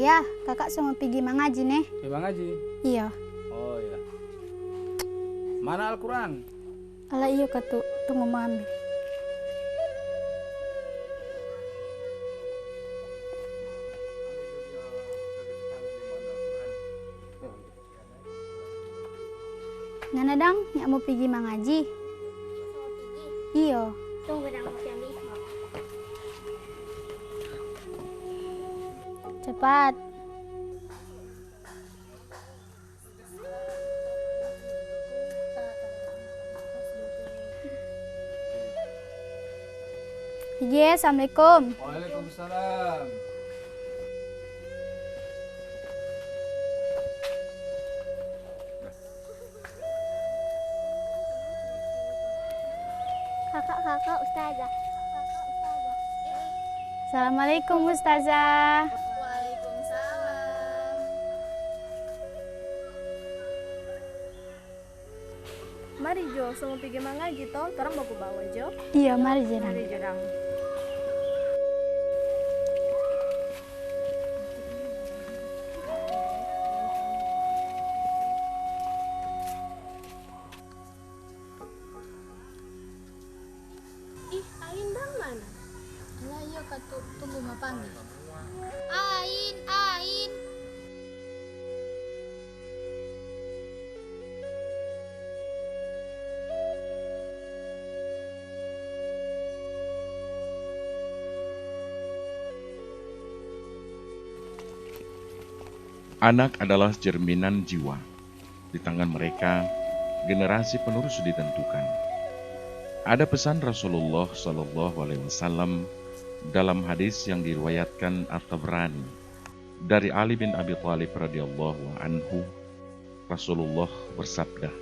Ya, kakak semua pergi mengaji nih. Pergi ngaji? Iya. Oh iya. Mana Al-Quran? Alah iya katu, tunggu mau ambil. Ngana dang, nyak mau pergi mengaji. Iya. Tunggu dang, mau ambil. Cepat. Iya, assalamualaikum. Waalaikumsalam. Kakak, ustazah. Assalamualaikum Ustazah. Waalaikumsalam. Mari Jo, semua pergi mengaji toh, orang baku bawa Jo. Iya, mari jenang. Mari Jo dang. Ih, Ain dang mana? Alah iya katu, tunggu mau panggil. Ain, Ain. Anak adalah cerminan jiwa. Di tangan mereka, generasi penerus ditentukan. Ada pesan Rasulullah SAW dalam hadis yang diriwayatkan At-Tabrani dari Ali bin Abi Thalib radhiyallahu anhu. Rasulullah bersabda,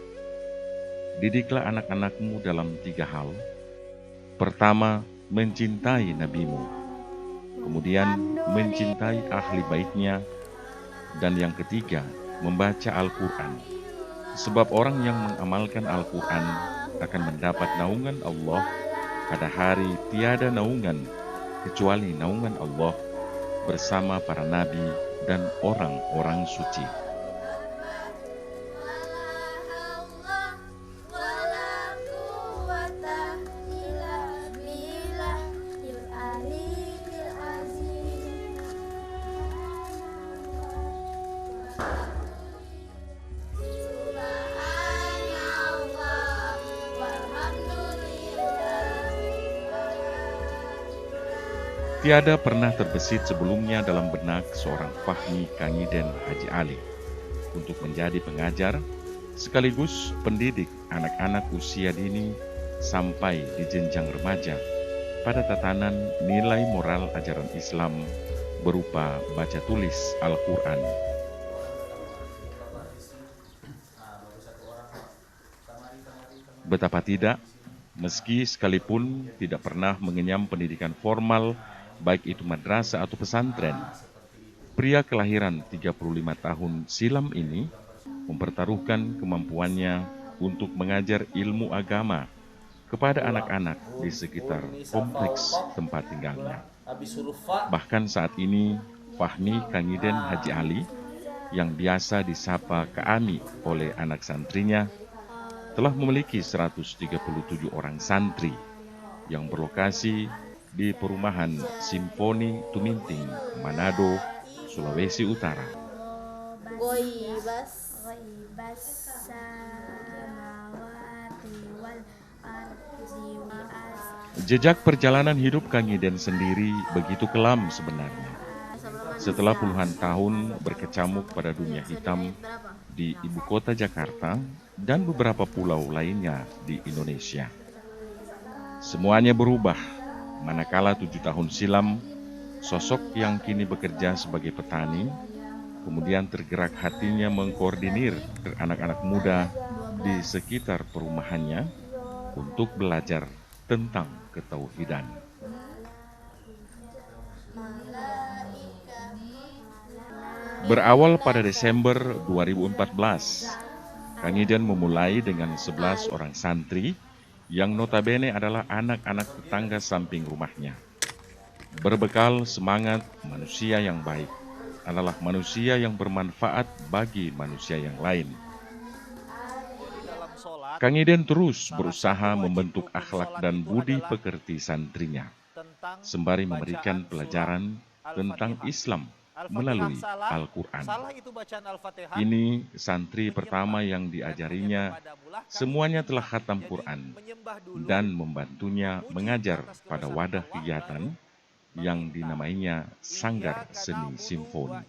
"Didiklah anak-anakmu dalam 3 hal. Pertama, mencintai nabimu. Kemudian, mencintai ahli baitnya. Dan yang ketiga, membaca Al-Quran. Sebab orang yang mengamalkan Al-Quran akan mendapat naungan Allah pada hari tiada naungan kecuali naungan Allah bersama para nabi dan orang-orang suci." Tiada pernah terbesit sebelumnya dalam benak seorang Fahmi Kangiden Haji Ali untuk menjadi pengajar sekaligus pendidik anak-anak usia dini sampai di jenjang remaja pada tatanan nilai moral ajaran Islam berupa baca tulis Al-Quran. Betapa tidak, meski sekalipun tidak pernah mengenyam pendidikan formal, baik itu madrasah atau pesantren, pria kelahiran 35 tahun silam ini mempertaruhkan kemampuannya untuk mengajar ilmu agama kepada anak-anak di sekitar kompleks tempat tinggalnya. Bahkan saat ini, Fahmi Kangiden Haji Ali, yang biasa disapa Kaami oleh anak santrinya, telah memiliki 137 orang santri yang berlokasi di perumahan Simponi Tuminting, Manado, Sulawesi Utara. Jejak perjalanan hidup Kangiden sendiri begitu kelam sebenarnya. Setelah puluhan tahun berkecamuk pada dunia hitam di ibu kota Jakarta dan beberapa pulau lainnya di Indonesia, semuanya berubah manakala 7 tahun silam sosok yang kini bekerja sebagai petani kemudian tergerak hatinya mengkoordinir anak-anak muda di sekitar perumahannya untuk belajar tentang ketauhidan. Berawal pada Desember 2014, Kangiden memulai dengan 11 orang santri yang notabene adalah anak-anak tetangga samping rumahnya. Berbekal semangat manusia yang baik, adalah manusia yang bermanfaat bagi manusia yang lain. Kang Iden terus berusaha membentuk akhlak dan budi pekerti santrinya, sembari memberikan pelajaran tentang Islam melalui Al-Quran. Ini santri pertama yang diajarinya, semuanya telah khatam Quran dan membantunya mengajar pada wadah kegiatan yang dinamainya Sanggar Seni Simfoni.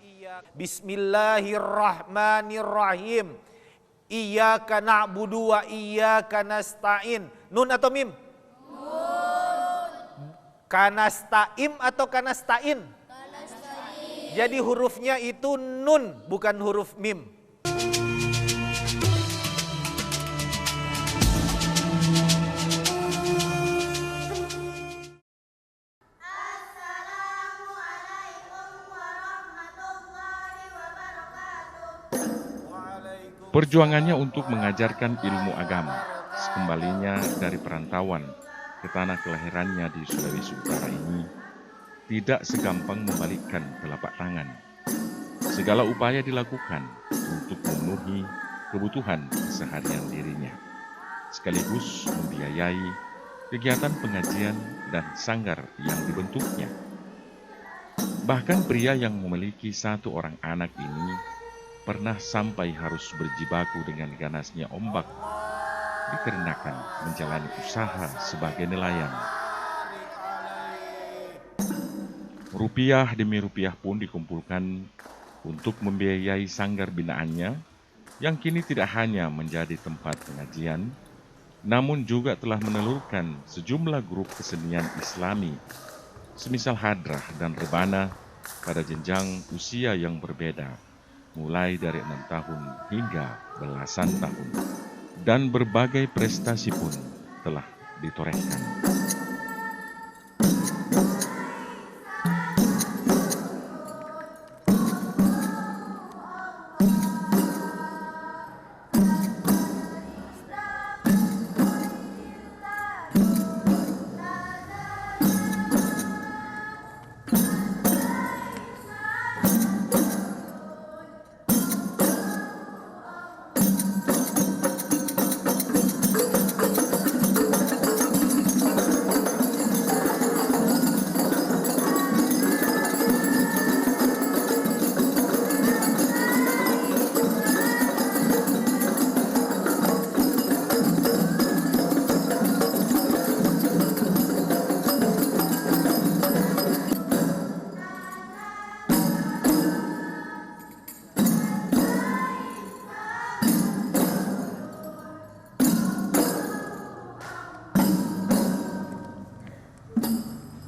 Bismillahirrahmanirrahim. Iyyaka na'budu wa iyyaka nasta'in. Nun atau mim? Nun. Kanasta'im atau kanasta'in? Kanasta'in. Jadi hurufnya itu nun, bukan huruf mim. Perjuangannya untuk mengajarkan ilmu agama sekembalinya dari perantauan ke tanah kelahirannya di Sulawesi Utara ini tidak segampang membalikkan telapak tangan. Segala upaya dilakukan untuk memenuhi kebutuhan keseharian dirinya, sekaligus membiayai kegiatan pengajian dan sanggar yang dibentuknya. Bahkan pria yang memiliki satu orang anak ini pernah sampai harus berjibaku dengan ganasnya ombak dikarenakan menjalani usaha sebagai nelayan. Rupiah demi rupiah pun dikumpulkan untuk membiayai sanggar binaannya yang kini tidak hanya menjadi tempat pengajian, namun juga telah menelurkan sejumlah grup kesenian Islami, semisal hadrah dan rebana pada jenjang usia yang berbeda, mulai dari 6 tahun hingga belasan tahun, dan berbagai prestasi pun telah ditorehkan.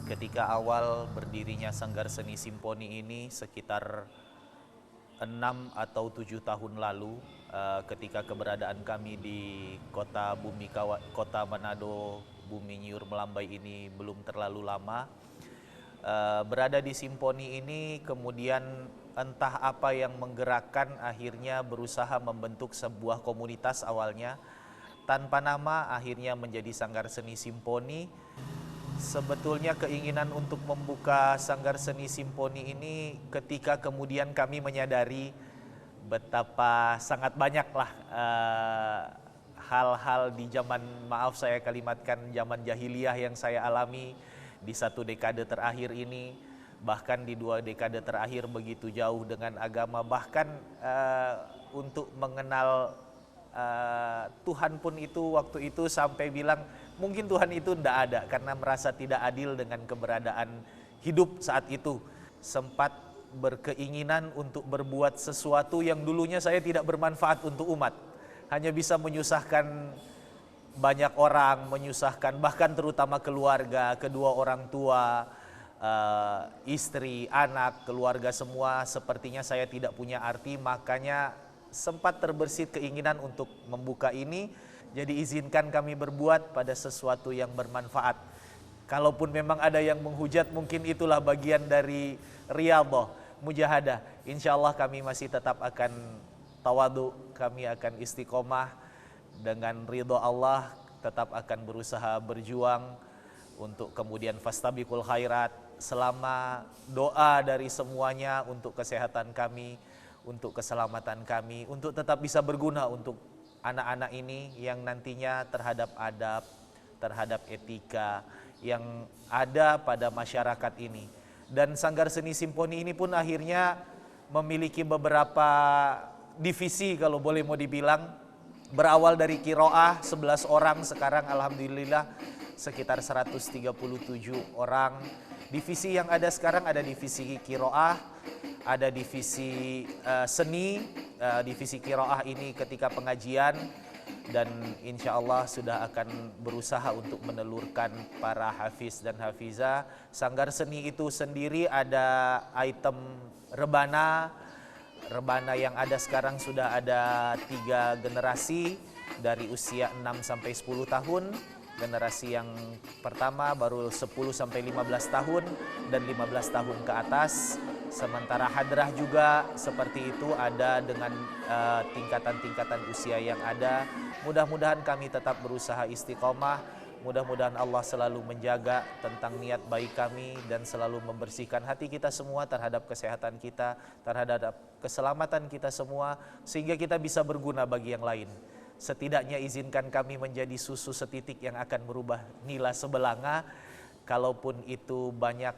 Ketika awal berdirinya Sanggar Seni Simfoni ini sekitar 6 atau 7 tahun lalu, ketika keberadaan kami di kota Manado, Bumi Nyur Melambai ini belum terlalu lama, berada di Simfoni ini kemudian entah apa yang menggerakkan akhirnya berusaha membentuk sebuah komunitas awalnya tanpa nama, akhirnya menjadi Sanggar Seni Simfoni. Sebetulnya keinginan untuk membuka Sanggar Seni Simfoni ini ketika kemudian kami menyadari betapa sangat banyaklah hal-hal di zaman, maaf saya kalimatkan, zaman jahiliyah yang saya alami di 1 dekade terakhir ini, bahkan di 2 dekade terakhir begitu jauh dengan agama, bahkan untuk mengenal Tuhan pun itu waktu itu sampai bilang mungkin Tuhan itu tidak ada karena merasa tidak adil dengan keberadaan hidup saat itu. Sempat berkeinginan untuk berbuat sesuatu yang dulunya saya tidak bermanfaat untuk umat, hanya bisa menyusahkan banyak orang, menyusahkan bahkan terutama keluarga, kedua orang tua, istri, anak, keluarga semua. Sepertinya saya tidak punya arti, makanya sempat terbersit keinginan untuk membuka ini. Jadi izinkan kami berbuat pada sesuatu yang bermanfaat. Kalaupun memang ada yang menghujat, mungkin itulah bagian dari riyadhah, mujahadah. Insya Allah kami masih tetap akan tawadu, kami akan istiqomah dengan ridho Allah, tetap akan berusaha berjuang untuk kemudian fastabiqul khairat, selama doa dari semuanya untuk kesehatan kami, untuk keselamatan kami, untuk tetap bisa berguna untuk anak-anak ini yang nantinya terhadap adab, terhadap etika yang ada pada masyarakat ini. Dan Sanggar Seni Simponi ini pun akhirnya memiliki beberapa divisi kalau boleh mau dibilang. Berawal dari kiroah 11 orang, sekarang alhamdulillah sekitar 137 orang. Divisi yang ada sekarang ada divisi kiroah, ada divisi seni, divisi kiroah ini ketika pengajian, dan insya Allah sudah akan berusaha untuk menelurkan para hafiz dan hafizah. Sanggar Seni itu sendiri ada item rebana yang ada sekarang sudah ada 3 generasi dari usia 6 sampai 10 tahun. Generasi yang pertama baru 10 sampai 15 tahun dan 15 tahun ke atas. Sementara hadrah juga seperti itu, ada dengan tingkatan-tingkatan usia yang ada. Mudah-mudahan kami tetap berusaha istiqomah. Mudah-mudahan Allah selalu menjaga tentang niat baik kami dan selalu membersihkan hati kita semua terhadap kesehatan kita, terhadap keselamatan kita semua, sehingga kita bisa berguna bagi yang lain. Setidaknya izinkan kami menjadi susu setitik yang akan merubah nila sebelanga. Kalaupun itu banyak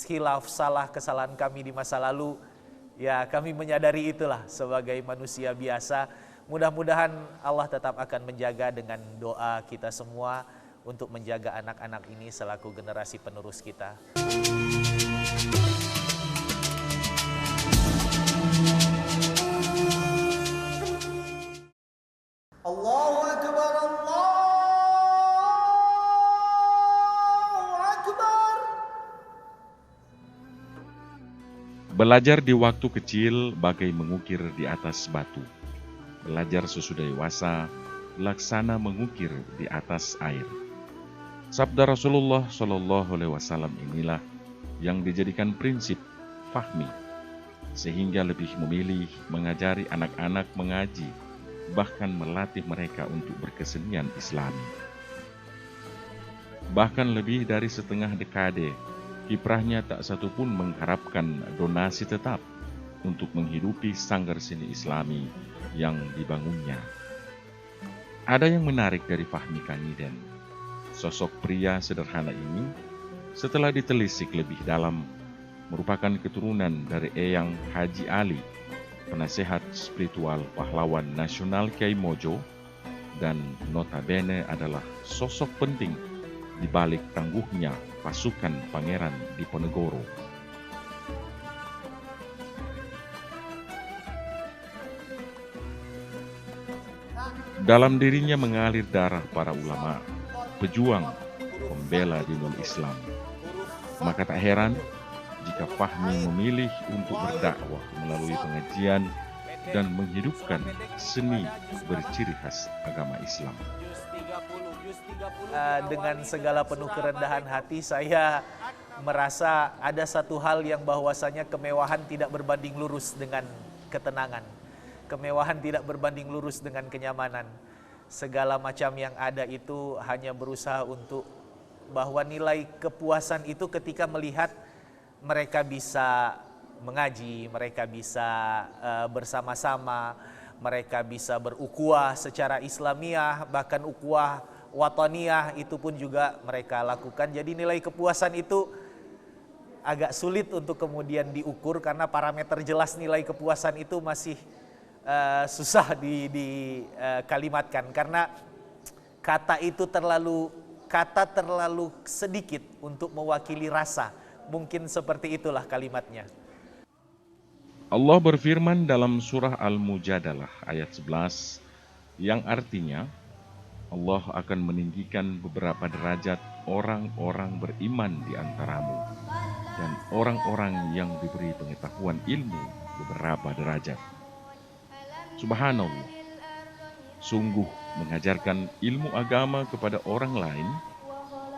khilaf, kesalahan kami di masa lalu, ya kami menyadari itulah sebagai manusia biasa. Mudah-mudahan Allah tetap akan menjaga dengan doa kita semua untuk menjaga anak-anak ini selaku generasi penerus kita. Allahu Akbar, Allahu Akbar. Belajar di waktu kecil bagai mengukir di atas batu. Belajar sesudah dewasa, laksana mengukir di atas air. Sabda Rasulullah Shallallahu Alaihi Wasallam inilah yang dijadikan prinsip Fahmi, sehingga lebih memilih mengajari anak-anak mengaji, bahkan melatih mereka untuk berkesenian Islami. Bahkan lebih dari setengah dekade, kiprahnya tak satu pun mengharapkan donasi tetap untuk menghidupi Sanggar Seni Islami yang dibangunnya. Ada yang menarik dari Fahmi Kanyiden. Sosok pria sederhana ini, setelah ditelisik lebih dalam, merupakan keturunan dari Eyang Haji Ali, penasehat spiritual pahlawan nasional Kiai Mojo, dan notabene adalah sosok penting di balik tangguhnya pasukan Pangeran Diponegoro. Dalam dirinya mengalir darah para ulama, pejuang, pembela dinul Islam. Maka tak heran jika Fahmi memilih untuk berdakwah melalui pengajian dan menghidupkan seni berciri khas agama Islam. Dengan segala penuh kerendahan hati, saya merasa ada satu hal yang bahwasanya kemewahan tidak berbanding lurus dengan ketenangan. Kemewahan tidak berbanding lurus dengan kenyamanan. Segala macam yang ada itu hanya berusaha untuk bahwa nilai kepuasan itu ketika melihat mereka bisa mengaji, mereka bisa bersama-sama, mereka bisa berukhuwah secara Islamiah, bahkan ukhuwah wataniyah itu pun juga mereka lakukan. Jadi nilai kepuasan itu agak sulit untuk kemudian diukur karena parameter jelas nilai kepuasan itu masih susah dikalimatkan karena kata itu terlalu sedikit untuk mewakili rasa. Mungkin seperti itulah kalimatnya. Allah berfirman dalam surah Al-Mujadalah ayat 11 yang artinya Allah akan meninggikan beberapa derajat orang-orang beriman di antaramu dan orang-orang yang diberi pengetahuan ilmu beberapa derajat. Subhanallah, sungguh mengajarkan ilmu agama kepada orang lain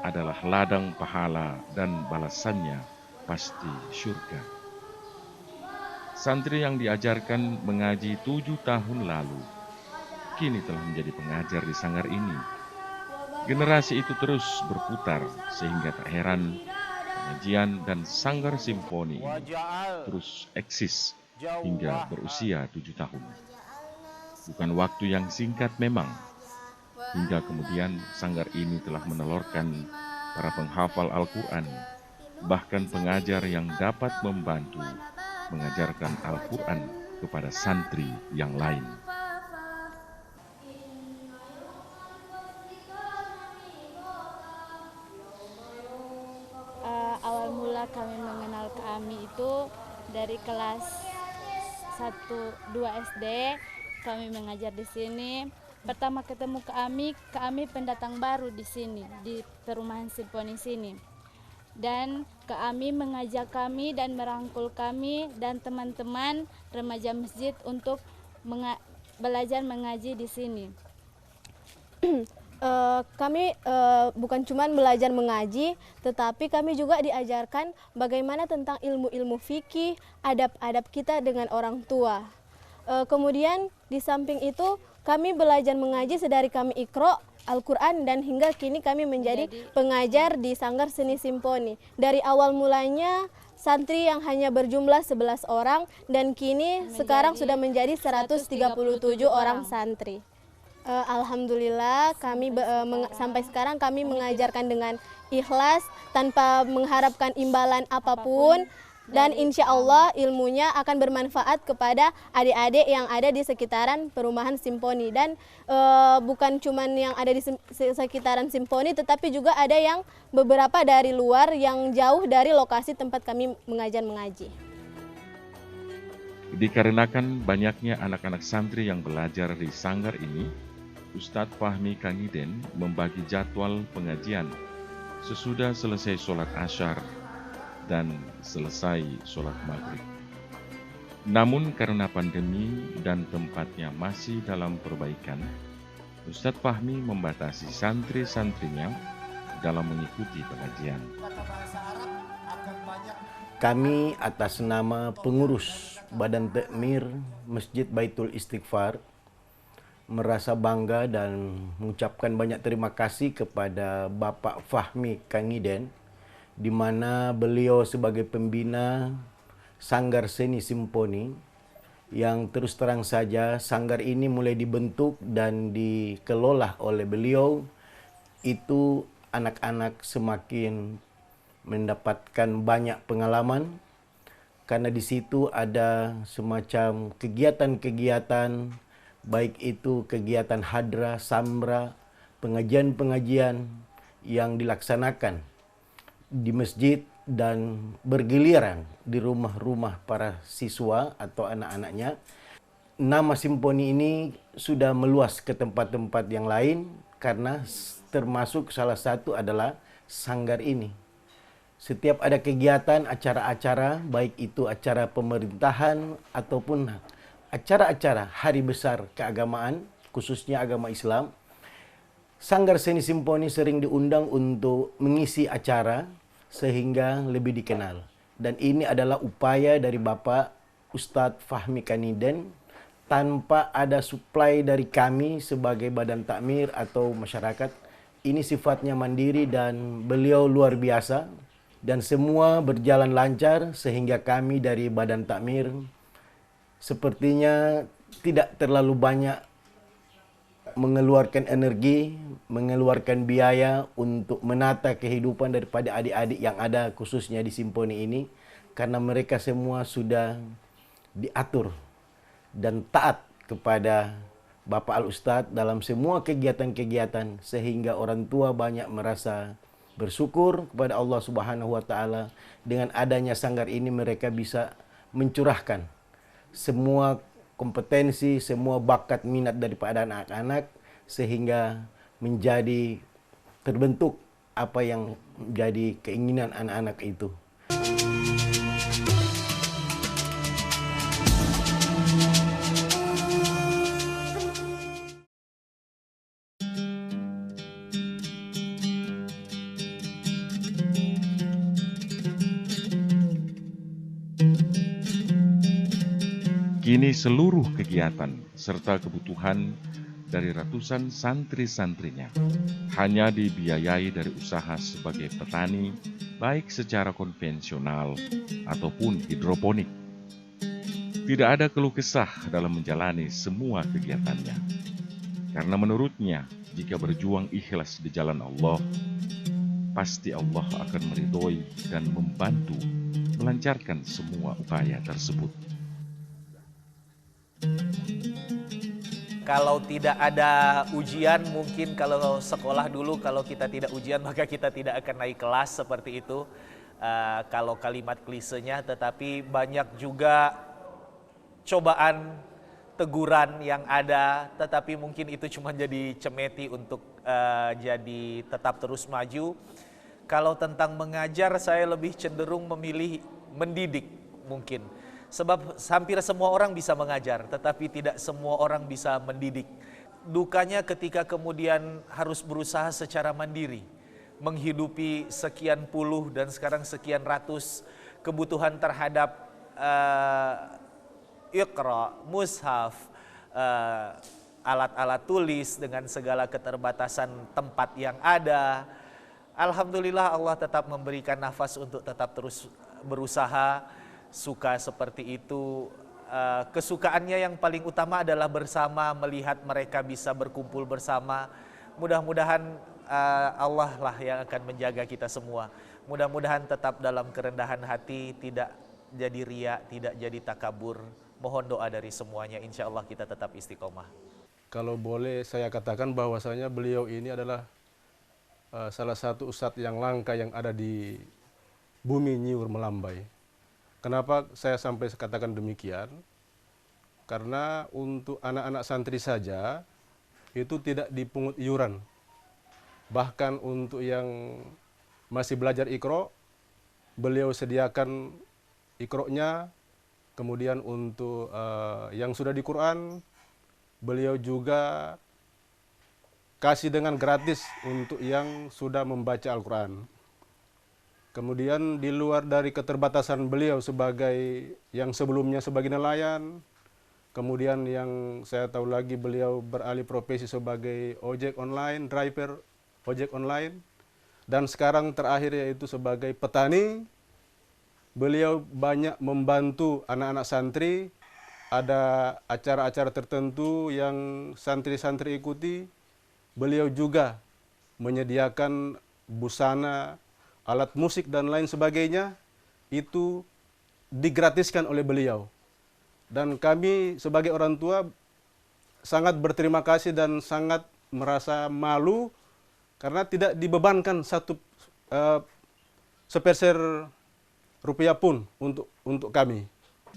adalah ladang pahala dan balasannya pasti syurga. Santri yang diajarkan mengaji 7 tahun lalu, kini telah menjadi pengajar di sanggar ini. Generasi itu terus berputar sehingga tak heran pengajian dan sanggar simfoni ini terus eksis hingga berusia 7 tahun. Bukan waktu yang singkat memang, hingga kemudian sanggar ini telah menelurkan para penghafal Al-Quran, bahkan pengajar yang dapat membantu mengajarkan Al-Quran kepada santri yang lain. Awal mula kami mengenal kami itu dari kelas 1-2 SD. Kami mengajar di sini. Pertama ketemu kami pendatang baru di sini, di perumahan Simfoni sini. Dan kami mengajak kami dan merangkul kami dan teman-teman remaja masjid untuk belajar mengaji di sini. Kami bukan cuma belajar mengaji, tetapi kami juga diajarkan bagaimana tentang ilmu-ilmu fikih, adab-adab kita dengan orang tua. Kemudian di samping itu kami belajar mengaji sedari kami Iqra Al-Quran dan hingga kini kami menjadi pengajar di Sanggar Seni Simfoni. Dari awal mulanya santri yang hanya berjumlah 11 orang dan kini sekarang sudah menjadi 137 orang santri. Alhamdulillah kami sampai sekarang kami mengajarkan dengan ikhlas tanpa mengharapkan imbalan apapun. Dan insya Allah ilmunya akan bermanfaat kepada adik-adik yang ada di sekitaran perumahan Simfoni. Dan bukan cuma yang ada di sekitaran Simfoni, tetapi juga ada yang beberapa dari luar yang jauh dari lokasi tempat kami mengajar mengaji. Dikarenakan banyaknya anak-anak santri yang belajar di sanggar ini, Ustadz Fahmi Kangiden membagi jadwal pengajian sesudah selesai sholat Asyar dan selesai sholat maghrib. Namun karena pandemi dan tempatnya masih dalam perbaikan, Ustadz Fahmi membatasi santri-santrinya dalam mengikuti pengajian. Kami atas nama pengurus Badan Takmir Masjid Baitul Istighfar merasa bangga dan mengucapkan banyak terima kasih kepada Bapak Fahmi Kangiden, di mana beliau sebagai pembina Sanggar Seni Simfoni yang terus terang saja sanggar ini mulai dibentuk dan dikelola oleh beliau, itu anak-anak semakin mendapatkan banyak pengalaman karena di situ ada semacam kegiatan-kegiatan, baik itu kegiatan hadra, samra, pengajian-pengajian yang dilaksanakan di masjid dan bergiliran di rumah-rumah para siswa atau anak-anaknya. Nama Simfoni ini sudah meluas ke tempat-tempat yang lain karena termasuk salah satu adalah sanggar ini. Setiap ada kegiatan, acara-acara, baik itu acara pemerintahan ataupun acara-acara hari besar keagamaan, khususnya agama Islam, Sanggar Seni Simfoni sering diundang untuk mengisi acara sehingga lebih dikenal. Dan ini adalah upaya dari Bapak Ustadz Fahmi Kangiden tanpa ada suplai dari kami sebagai badan takmir atau masyarakat. Ini sifatnya mandiri dan beliau luar biasa. Dan semua berjalan lancar sehingga kami dari badan takmir sepertinya tidak terlalu banyak mengeluarkan energi, mengeluarkan biaya untuk menata kehidupan daripada adik-adik yang ada khususnya di Simfoni ini, karena mereka semua sudah diatur dan taat kepada Bapak Al-Ustadz dalam semua kegiatan-kegiatan sehingga orang tua banyak merasa bersyukur kepada Allah Subhanahu wa taala. Dengan adanya sanggar ini mereka bisa mencurahkan semua kompetensi, semua bakat minat daripada anak-anak sehingga menjadi terbentuk apa yang menjadi keinginan anak-anak itu. Kini seluruh kegiatan serta kebutuhan dari ratusan santri-santrinya. Hanya dibiayai dari usaha sebagai petani, baik secara konvensional ataupun hidroponik. Tidak ada keluh kesah dalam menjalani semua kegiatannya. Karena menurutnya, jika berjuang ikhlas di jalan Allah, pasti Allah akan meridhoi dan membantu melancarkan semua upaya tersebut. Kalau tidak ada ujian, mungkin kalau sekolah dulu, kalau kita tidak ujian maka kita tidak akan naik kelas seperti itu. Kalau kalimat klisenya, tetapi banyak juga cobaan, teguran yang ada, tetapi mungkin itu cuma jadi cemeti untuk jadi tetap terus maju. Kalau tentang mengajar, saya lebih cenderung memilih mendidik mungkin. Sebab hampir semua orang bisa mengajar, tetapi tidak semua orang bisa mendidik. Dukanya ketika kemudian harus berusaha secara mandiri, menghidupi sekian puluh dan sekarang sekian ratus kebutuhan terhadap Iqra, mushaf, alat-alat tulis dengan segala keterbatasan tempat yang ada. Alhamdulillah Allah tetap memberikan nafas untuk tetap terus berusaha. Suka seperti itu. Kesukaannya yang paling utama adalah bersama, melihat mereka bisa berkumpul bersama. Mudah-mudahan Allah lah yang akan menjaga kita semua. Mudah-mudahan tetap dalam kerendahan hati, tidak jadi riya, tidak jadi takabur. Mohon doa dari semuanya, insya Allah kita tetap istiqomah. Kalau boleh saya katakan bahwasanya beliau ini adalah salah satu ustadz yang langka yang ada di bumi Nyiur Melambai. Kenapa saya sampai katakan demikian? Karena untuk anak-anak santri saja itu tidak dipungut iuran. Bahkan untuk yang masih belajar Iqra, beliau sediakan Iqra-nya. Kemudian untuk yang sudah di Quran, beliau juga kasih dengan gratis untuk yang sudah membaca Al-Quran. Kemudian di luar dari keterbatasan beliau sebagai yang sebelumnya sebagai nelayan, kemudian yang saya tahu lagi beliau beralih profesi sebagai ojek online, driver ojek online, dan sekarang terakhir yaitu sebagai petani. Beliau banyak membantu anak-anak santri, ada acara-acara tertentu yang santri-santri ikuti, beliau juga menyediakan busana, alat musik dan lain sebagainya, itu digratiskan oleh beliau. Dan kami sebagai orang tua sangat berterima kasih dan sangat merasa malu karena tidak dibebankan satu sepeser rupiah pun untuk kami.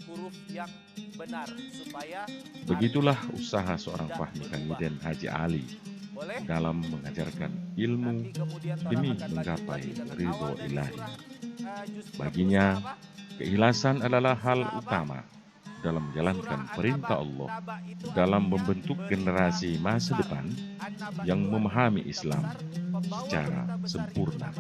Huruf yang benar supaya Begitulah usaha seorang Fahmi Kaniden Haji Ali dalam mengajarkan ilmu demi menggapai ridho ilahi. Baginya, keikhlasan adalah hal utama dalam menjalankan perintah Allah dalam membentuk generasi masa depan yang memahami Islam secara sempurna.